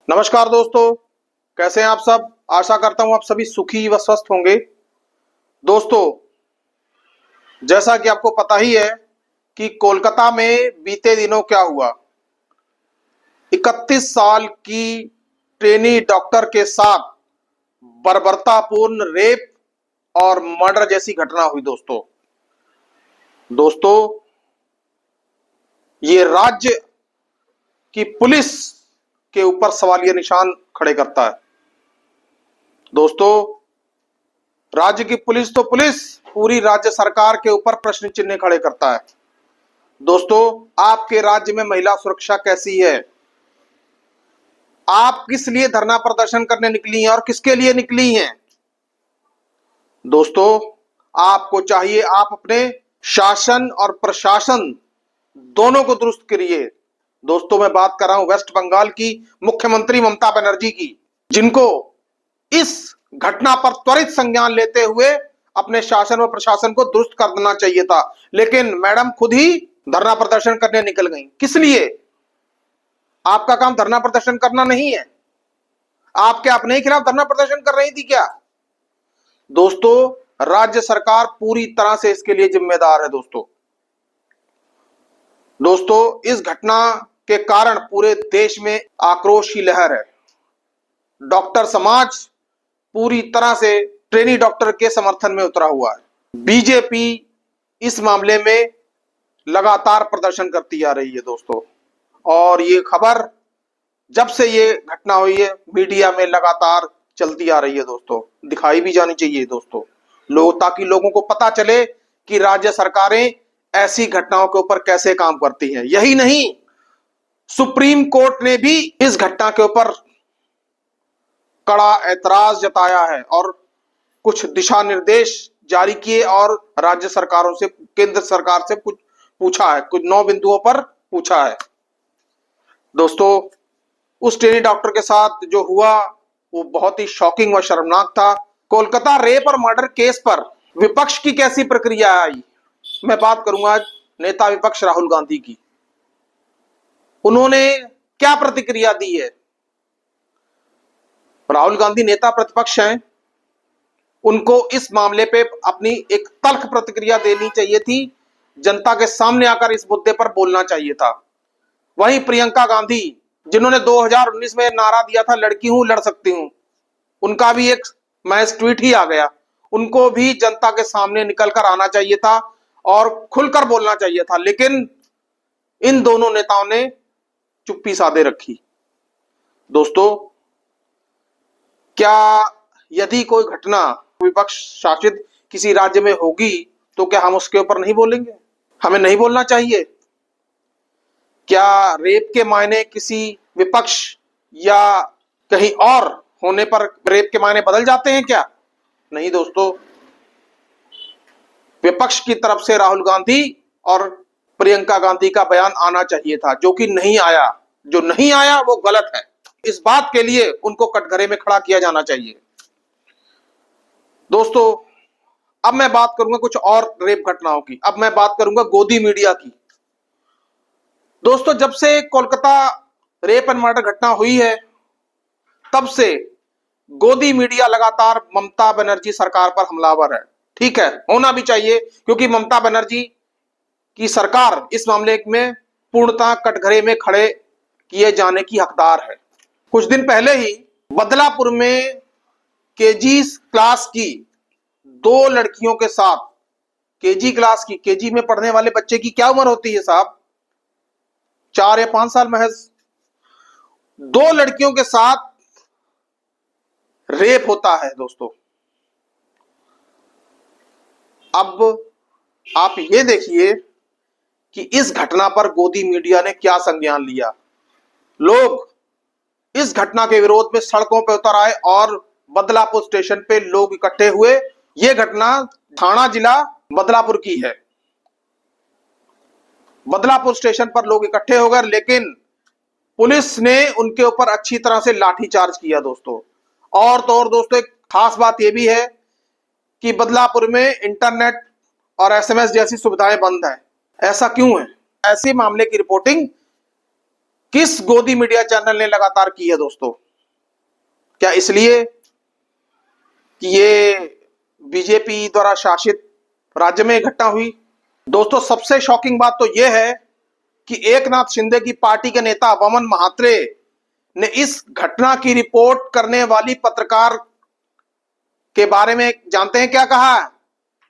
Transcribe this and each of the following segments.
नमस्कार दोस्तों, कैसे हैं आप सब। आशा करता हूं आप सभी सुखी व स्वस्थ होंगे। दोस्तों, जैसा कि आपको पता ही है कि कोलकाता में बीते दिनों क्या हुआ। 31 साल की ट्रेनी डॉक्टर के साथ बर्बरतापूर्ण रेप और मर्डर जैसी घटना हुई। दोस्तों, ये राज्य की पुलिस के ऊपर सवालिया निशान खड़े करता है। दोस्तों, राज्य की पुलिस तो पुलिस पूरी राज्य सरकार के ऊपर प्रश्न चिन्ह खड़े करता है। दोस्तों, आपके राज्य में महिला सुरक्षा कैसी है? आप किस लिए धरना प्रदर्शन करने निकली हैं और किसके लिए निकली हैं? दोस्तों, आपको चाहिए आप अपने शासन और प्रशासन दोनों को दुरुस्त करिए। दोस्तों, मैं बात कर रहा हूं वेस्ट बंगाल की मुख्यमंत्री ममता बनर्जी की, जिनको इस घटना पर त्वरित संज्ञान लेते हुए अपने शासन व प्रशासन को दुरुस्त कर देना चाहिए था, लेकिन मैडम खुद ही धरना प्रदर्शन करने निकल गई। किस लिए? आपका काम धरना प्रदर्शन करना नहीं है। आप क्या अपने ही खिलाफ धरना प्रदर्शन कर रही थी क्या? दोस्तों, राज्य सरकार पूरी तरह से इसके लिए जिम्मेदार है। दोस्तों, इस घटना के कारण पूरे देश में आक्रोश की लहर है। डॉक्टर समाज पूरी तरह से ट्रेनी डॉक्टर के समर्थन में उतरा हुआ है। बीजेपी इस मामले में लगातार प्रदर्शन करती आ रही है दोस्तों, और ये खबर जब से ये घटना हुई है मीडिया में लगातार चलती आ रही है दोस्तों। दिखाई भी जानी चाहिए दोस्तों, ताकि लोगों को पता चले कि राज्य सरकारें ऐसी घटनाओं के ऊपर कैसे काम करती हैं। यही नहीं, सुप्रीम कोर्ट ने भी इस घटना के ऊपर कड़ा ऐतराज जताया है और कुछ दिशा निर्देश जारी किए और राज्य सरकारों से, केंद्र सरकार से कुछ पूछा है, कुछ 9 बिंदुओं पर पूछा है। दोस्तों, उस ट्रेनी डॉक्टर के साथ जो हुआ वो बहुत ही शॉकिंग व शर्मनाक था। कोलकाता रेप और मर्डर केस पर विपक्ष की कैसी प्रक्रिया आई, मैं बात करूंगा आज नेता विपक्ष राहुल गांधी की। उन्होंने क्या प्रतिक्रिया दी है? राहुल गांधी नेता प्रतिपक्ष हैं, उनको इस मामले पे अपनी एक तल्ख प्रतिक्रिया देनी चाहिए थी, जनता के सामने आकर इस मुद्दे पर बोलना चाहिए था। वहीं प्रियंका गांधी, जिन्होंने 2019 में नारा दिया था लड़की हूं लड़ सकती हूं, उनका भी एक मैच ट्वीट ही आ गया। उनको भी जनता के सामने निकलकर आना चाहिए था और खुलकर बोलना चाहिए था, लेकिन इन दोनों नेताओं ने चुप्पी साधे रखी। दोस्तों, क्या यदि कोई घटना विपक्ष शासित किसी राज्य में होगी तो क्या हम उसके ऊपर नहीं बोलेंगे? हमें नहीं बोलना चाहिए? क्या रेप के मायने किसी विपक्ष या कहीं और होने पर रेप के मायने बदल जाते हैं क्या? नहीं दोस्तों, विपक्ष की तरफ से राहुल गांधी और प्रियंका गांधी का बयान आना चाहिए था, जो कि नहीं आया। जो नहीं आया वो गलत है। इस बात के लिए उनको कटघरे में खड़ा किया जाना चाहिए। दोस्तों, अब मैं बात करूंगा कुछ और रेप घटनाओं की। अब मैं बात करूंगा गोदी मीडिया की। दोस्तों, जब से कोलकाता रेप एंड मर्डर घटना हुई है तब से गोदी मीडिया लगातार ममता बनर्जी सरकार पर हमलावर है। ठीक है, होना भी चाहिए, क्योंकि ममता बनर्जी की सरकार इस मामले में पूर्णतः कटघरे में खड़े किए जाने की हकदार है। कुछ दिन पहले ही बदलापुर में केजी क्लास की 2 लड़कियों के साथ, केजी में पढ़ने वाले बच्चे की क्या उम्र होती है साहब? 4 या 5 साल महज। 2 लड़कियों के साथ रेप होता है दोस्तों। अब आप ये देखिए कि इस घटना पर गोदी मीडिया ने क्या संज्ञान लिया। लोग इस घटना के विरोध में सड़कों पर उतर आए और बदलापुर स्टेशन पे लोग इकट्ठे हुए। यह घटना थाना जिला बदलापुर की है। बदलापुर स्टेशन पर लोग इकट्ठे हो गए, लेकिन पुलिस ने उनके ऊपर अच्छी तरह से लाठीचार्ज किया दोस्तों। और तो और दोस्तों, एक खास बात यह भी है कि बदलापुर में इंटरनेट और एसएमएस जैसी सुविधाएं बंद है। ऐसा क्यों है? ऐसे मामले की रिपोर्टिंग किस गोदी मीडिया चैनल ने लगातार की है दोस्तों? क्या इसलिए कि ये बीजेपी द्वारा शासित राज्य में घटना हुई? दोस्तों, सबसे शॉकिंग बात तो यह है कि एकनाथ शिंदे की पार्टी के नेता वामन महात्रे ने इस घटना की रिपोर्ट करने वाली पत्रकार के बारे में जानते हैं क्या कहा?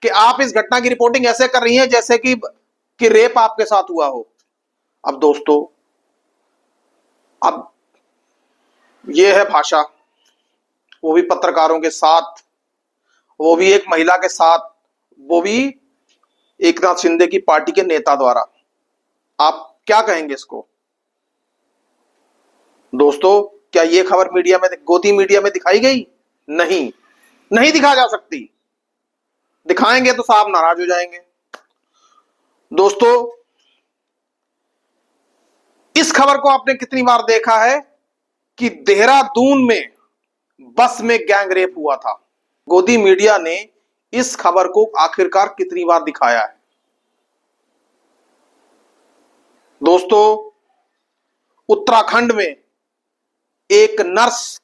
कि आप इस घटना की रिपोर्टिंग ऐसे कर रही हैं जैसे कि रेप आपके साथ हुआ हो। अब दोस्तों, अब यह है भाषा, वो भी पत्रकारों के साथ, वो भी एक महिला के साथ, वो भी एकनाथ शिंदे की पार्टी के नेता द्वारा। आप क्या कहेंगे इसको? दोस्तों, क्या यह खबर मीडिया में, गोदी मीडिया में दिखाई गई? नहीं, नहीं दिखा जा सकती। दिखाएंगे तो साहब नाराज हो जाएंगे। दोस्तों, इस खबर को आपने कितनी बार देखा है कि देहरादून में बस में गैंग रेप हुआ था? गोदी मीडिया ने इस खबर को आखिरकार कितनी बार दिखाया है? दोस्तों, उत्तराखंड में एक नर्स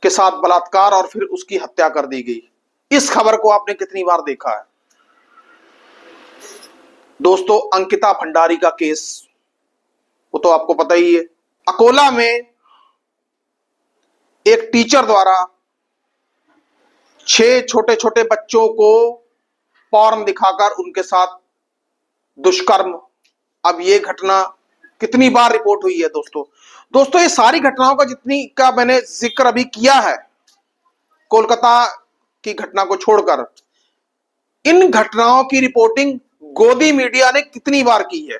के साथ बलात्कार और फिर उसकी हत्या कर दी गई। इस खबर को आपने कितनी बार देखा है? दोस्तों, अंकिता भंडारी का केस, वो तो आपको पता ही है। अकोला में एक टीचर द्वारा 6 छोटे छोटे बच्चों को पॉर्न दिखाकर उनके साथ दुष्कर्म। अब ये घटना कितनी बार रिपोर्ट हुई है दोस्तों? ये सारी घटनाओं का जितनी का मैंने जिक्र अभी किया है, कोलकाता की घटना को छोड़कर, इन घटनाओं की रिपोर्टिंग गोदी मीडिया ने कितनी बार की है?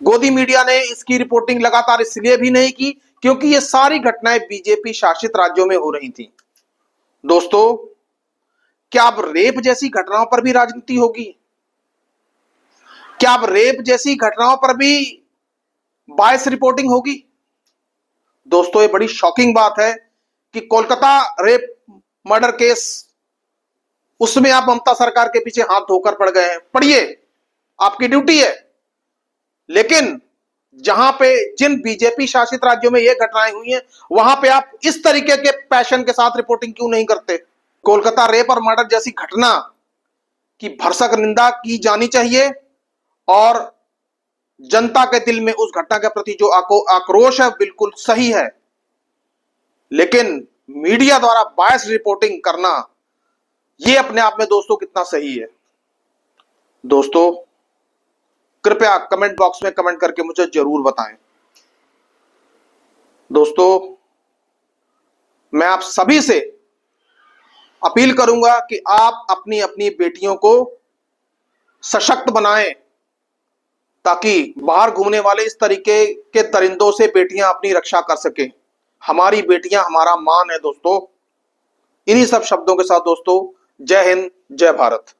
गोदी मीडिया ने इसकी रिपोर्टिंग लगातार इसलिए भी नहीं की क्योंकि ये सारी घटनाएं बीजेपी शासित राज्यों में हो रही थी। दोस्तों, क्या अब रेप जैसी घटनाओं पर भी राजनीति होगी? क्या अब रेप जैसी घटनाओं पर भी बायस रिपोर्टिंग होगी? दोस्तों, ये बड़ी शॉकिंग बात है कि कोलकाता रेप मर्डर केस, उसमें आप ममता सरकार के पीछे हाथ धोकर पड़ गए हैं। पढ़िए, आपकी ड्यूटी है। लेकिन जहां पे, जिन बीजेपी शासित राज्यों में ये घटनाएं हुई हैं, वहां पे आप इस तरीके के पैशन के साथ रिपोर्टिंग क्यों नहीं करते? कोलकाता रेप और मर्डर जैसी घटना की भरसक निंदा की जानी चाहिए और जनता के दिल में उस घटना के प्रति जो आक्रोश है बिल्कुल सही है। लेकिन मीडिया द्वारा बायस रिपोर्टिंग करना, यह अपने आप में दोस्तों कितना सही है? दोस्तों, कृपया कमेंट बॉक्स में कमेंट करके मुझे जरूर बताएं। दोस्तों, मैं आप सभी से अपील करूंगा कि आप अपनी अपनी बेटियों को सशक्त बनाएं ताकि बाहर घूमने वाले इस तरीके के दरिंदों से बेटियां अपनी रक्षा कर सकें। हमारी बेटियां हमारा मान है दोस्तों। इन्हीं सब शब्दों के साथ दोस्तों, जय हिंद, जय भारत।